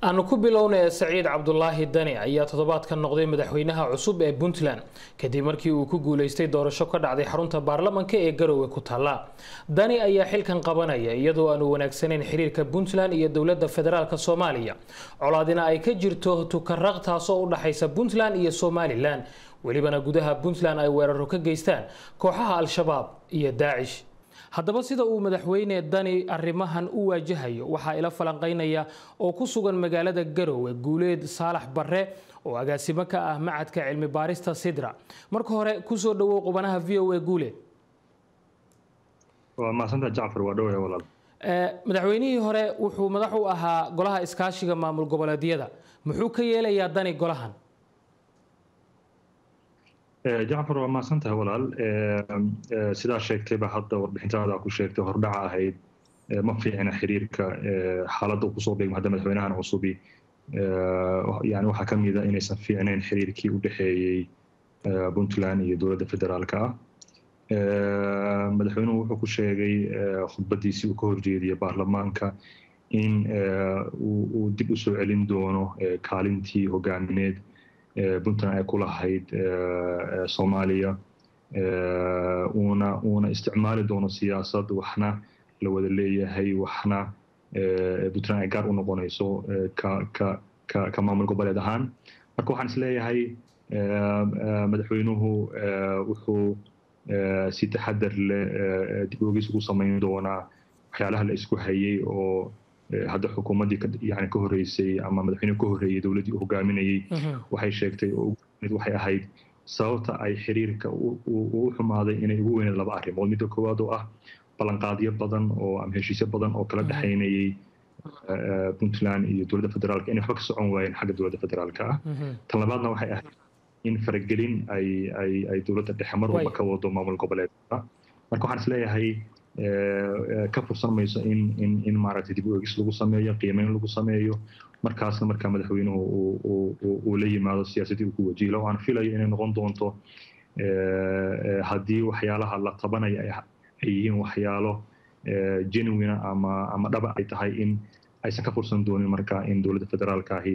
aanu ku bilownay Saciid Cabdullaahi Dani ayaa toddobaadkan noqday madaxweynaha cusub ee Puntland kadib markii uu ku guuleystay doorasho ka dhacday xarunta baarlamaanka ee Garowe ku taala. Dani ayaa xilkan qabanaya iyadoo aanu wanaagsaneyn xiriirka Puntland iyo dowladda federaalka Soomaaliya. Colaadina ay ka jirto tukaraq taasoo u dhaxaysa Puntland iyo Somaliland. welibana gudaha Puntland ay weeraro ka geystaan kooxaha Al-Shabaab iyo Daesh. haddaba sida uu madaxweyne Dani arrimahan u waajahayo waxa ila falanqeynaya oo ku sugan magaalada Garowe Guuleed Saalax Barre oo agaasimo ka ah macadka cilmi baarista Sidra. marka hore ku soo dhawow qubanaha VOA Guuleed. waa maasanta Jaafar waa dhaw walaal. madaxweynihii hore wuxuu madax u ahaa golaha iskaashiga maamul goboleedyada. muxuu ka yeelayaa Dani golahan? Jaafar waa maasanta walaal. sidaa sheegtayba hadda warbixintaada ku sheegtay hordhaca ahayd ma fiicna xiriirka xaaladda ku soo beegmay hadda madaxweynahan cusubi yani waxa kamid ah inaysan fiicnayn xiriirkii u dhaxeeyay Puntland iyo dowladda federaalka ah. madaxweynuhu wuxuu ku sheegay khudbadiisii uu ka horjeediyay baarlamaanka in uu dib u soo celin doono kaalintii hogaamineed Puntland ay ku lahayd Soomaaliya uuna isticmaali doono siyaasad waxna la wada leeyahay waxna Puntland ay gaar u noqonayso ka maamul goboleed ahaan. marka waxaan isleeyahay madaxweynuhu wuxuu si taxadar leh dib u eegis ugu samayn doonaa waxyaalaha la isku hayay oo hadda xukuumadii yani ka horeysay ama madaxweynuhu ka horeeyay dowladii uu hogaaminayay waxay sheegtay oo waxay ahayd sababta ay xiriirka u xumaaday inay ugu weynayd laba arrimood. midda koowaad oo ah ballanqaadyo badan oo ama heshiisyo badan oo kala dhaxaynayay Puntland iyo dowladda federaalka inay waxba ka socon waayeen xagga dowladda federaalka ah. tan labaadna waxay ahayd in faragelin ay dowladda dhexe mar walba ka wado maamul goboleedka. marka waxaan isleeyahay ka fursan mayso in maaragtay dib u eegis lagu sameeyo qiimeyn lagu sameeyo markaasna markaa madaxweynuhu uu la yimaado siyaasadii uu ku wajiilo. aan filayo inay noqon doonto haddii waxyaalaha la tabanayo ay yihiin waxyaalo genuine ama dhaba ay tahay in aysan ka fursan doonin markaa in dowladda federaalka ahi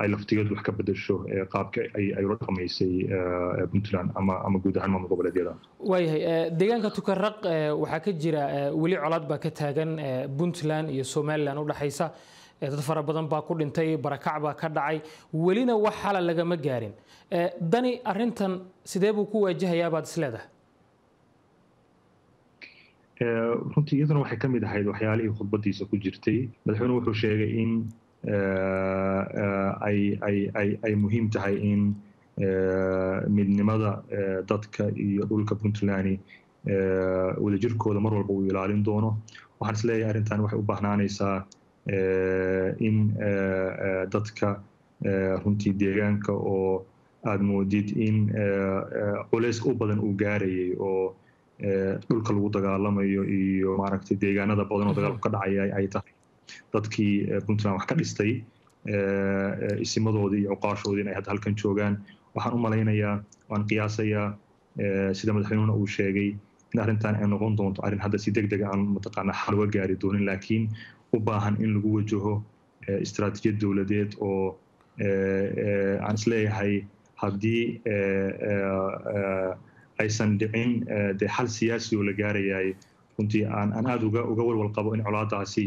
ay laftigeedu wax ka bedesho qaabka ay ula dhaqmaysay Puntland ama guud ahaan maamul goboleedyada. waayahay deegaanka tukaraq waxaa ka jira weli colaad baa ka taagan Puntland iyo Somaliland u dhaxaysa. dad fara badan baa ku dhintay barakac baa ka dhacay welina wax xal lagama gaarin. Dani arrintan sidee buu ku waajahayaa baad isleedahay? runtii iyaduna waxay ka mid ahayd waxyaalihii khudbadiisa ku jirtay. madaxweynuhu wuxuu sheegay in ay muhiim tahay in midnimada dadka iyo dhulka Puntland wadajirkooda mar walba uu ilaalin doono. waxaan isleeyahay arrintan waxay u baahnaanaysaa in dadka runtii deegaanka oo aad moodid in culayska u badan uu gaarayay oo dhulka lagu dagaalamayo iyo maaragtay deegaanada badan oo dagaalku ka dhacaya ay tahay dadkii Puntland wax ka dhistay isimadoodii iyo uqaashoodii inay hadda halkan joogaan. waxaan u malaynayaa waan qiyaasayaa sida madaxweynuhuna uu sheegay in arrintan ay noqon doonto arrin hadda si degdeg aan mataqaanaa xal uga gaari doonin laakiin u baahan in lagu wajaho istiraatiijiyad dowladeed oo aan isleeyahay haddii aysan dhicin dee xal siyaasi oo la gaarayay runtii aan aad uga walwal qabo in colaadaasi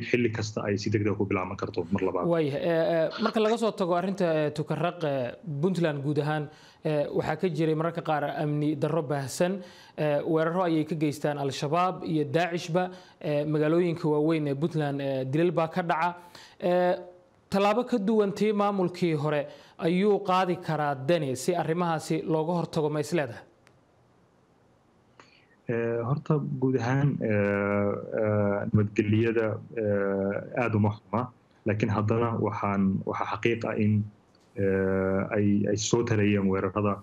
xilli kasta ay si degdeg ku bilaaban karto mar labaad. waayahay marka laga soo tago arrinta tukaraq Puntland guud ahaan waxaa ka jiray mararka qaar amni darro baahsan. weeraro ayay ka geystaan Al-Shabaab iyo Daeshba magaalooyinka waaweyn ee Puntland dilal baa ka dhaca. tallaabo ka duwantii maamulkii hore ayuu qaadi karaa Dani si arrimahaasi looga hortago ma isleedahay? horta guud ahaan nabadgelyada aad uma xuma laakiin haddana waxaa xaqiiq ah in ay soo tarayeen weerarada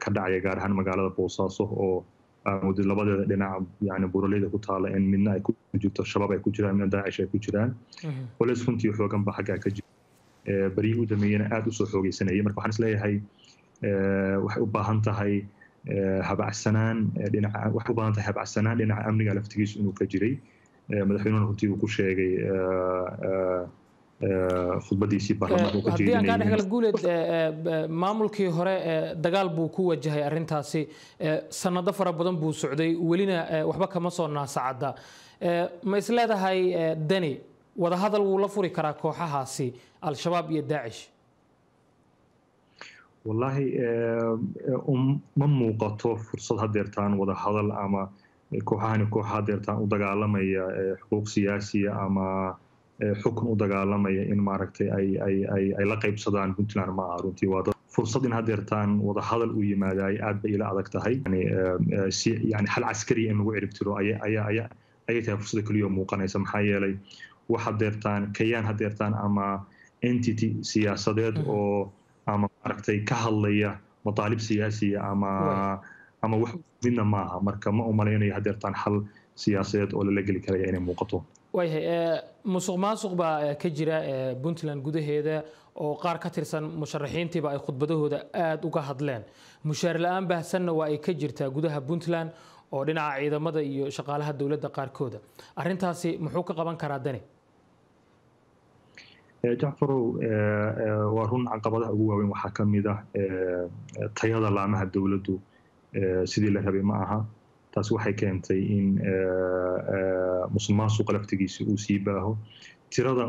ka dhacaya gaar ahaan magaalada Boosaaso oo muddo labadeeda dhinac yani buuraleyda ku taala in midna ay ku jirto Shabaab ay ku jiraan midna Daesh ay ku jiraan. walaas runtii xoogan baa xagga ka jira bariyii u dameeyana aad u soo xoogaysanayay. marka waxaan isleeyahay waxay u baahan tahay habacsanaan dhinaca amniga laftigiisu inuu ka jiray. madaxweynuhuna runtii uu ku sheegay khudbadiisii baarlamaanka ka jeedinayay. Haddii aan ka dhexgalo Guuleed, maamulkii hore dagaal buu ku wajahay arrintaasi, sanado fara badan buu socday, welina waxba kama soo naasacada. Ma is leedahay Dani wada hadal wuu la furi karaa kooxahaasi al-shabaab iyo Daacish? والله ma muuqato fursad hadeertaan wada hadal ama kooxaha hadeertaan u dagaalamaya xuquuq siyaasiya ama xukun u dagaalamaya in maaragtay ay la qaybsadaan Puntland ma aha. Runtii waa fursad in hadeertaan wada hadal u yimaadaay aad bay ila adag tahay. Yani hal caskari in lagu ciribtiro ayay tahay fursada kaliya muuqanaysa. Maxaa yeelay wax hadeertaan kayaan hadeertaan ama entity siyaasadeed oo ama maaragtay ka hadlaya mataalib siyaasiya ama wax midna maaha. Marka ma umalaynayo hadeertaan hal siyaasadeed oo lala geli karaya inay muuqato. waayahay musuqmaasuq baa ka jira Puntland gudaheeda oo qaar ka tirsan musharaxiintiiba ay khudbadahooda aad uga hadleen. mushaar la'aan baahsanna waa ay ka jirtaa gudaha Puntland oo dhinaca ciidamada iyo shaqaalaha dawladda qaarkooda. arrintaasi muxuu ka qaban karaa Dani? jacfarow waa run caqabadaha ugu waaweyn waxaa ka mid ah tayada laamaha dawladdu sidii la rabay ma aha. taas waxay keentay in musuqmaasuqa laftigiisa uu sii baaho. tirada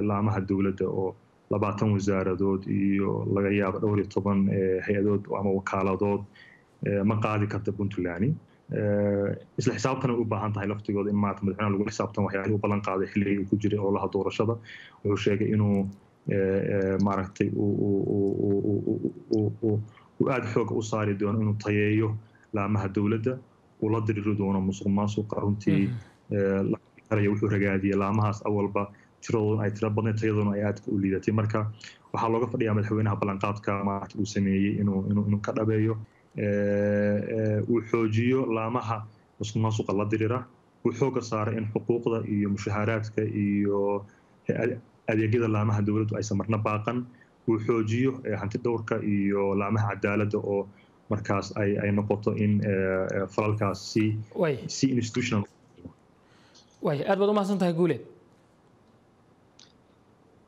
laamaha dawladda oo 20 wasaaradood iyo laga yaabo 12 hay-adood ama wakaaladood ma qaadi karta Puntland. isla xisaabtana u baahan tahay laftigooda in maanta madaxweynaha lagu xisaabtan waxyaabihii uu ballan qaaday xilligii uu ku jiray oo laha doorashada. wuxuu sheegay inuu maaragtay uu aad xoog u saari doono inuu tayeeyo laamaha dawladda, uu la diriri doono musuqmaasuqa. runtii wuxuu ragaadiyay laamahaas awalba tiradoodan ay tiro badnayd, tayadoona ay aadka u liidatay. marka waxaa looga fadhiyaa madaxweynaha ballanqaadka maanta uu sameeyey inuu ka dhabeeyo, uu xoojiyo laamaha musuqmaasuqa la dirira, uu xooga saaray in xuquuqda iyo mushaaraadka iyo adeegyada laamaha dawladdu aysan marna baaqan, uu xoojiyo hanti dhowrka iyo laamaha cadaaladda oo markaas ay noqoto in falalkaas si institutional. aad baad u mahadsantahay Guuleed.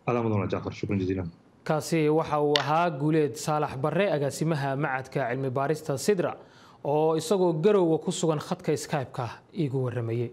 adaa mudan Jacfar, shukran jaziilan. kaasi waxa uu ahaa Guuleed Saalax Barre, agaasimaha macadka cilmi baarista Sidra oo isagoo Garowe ku sugan khadka Skype-ka iigu waramayay.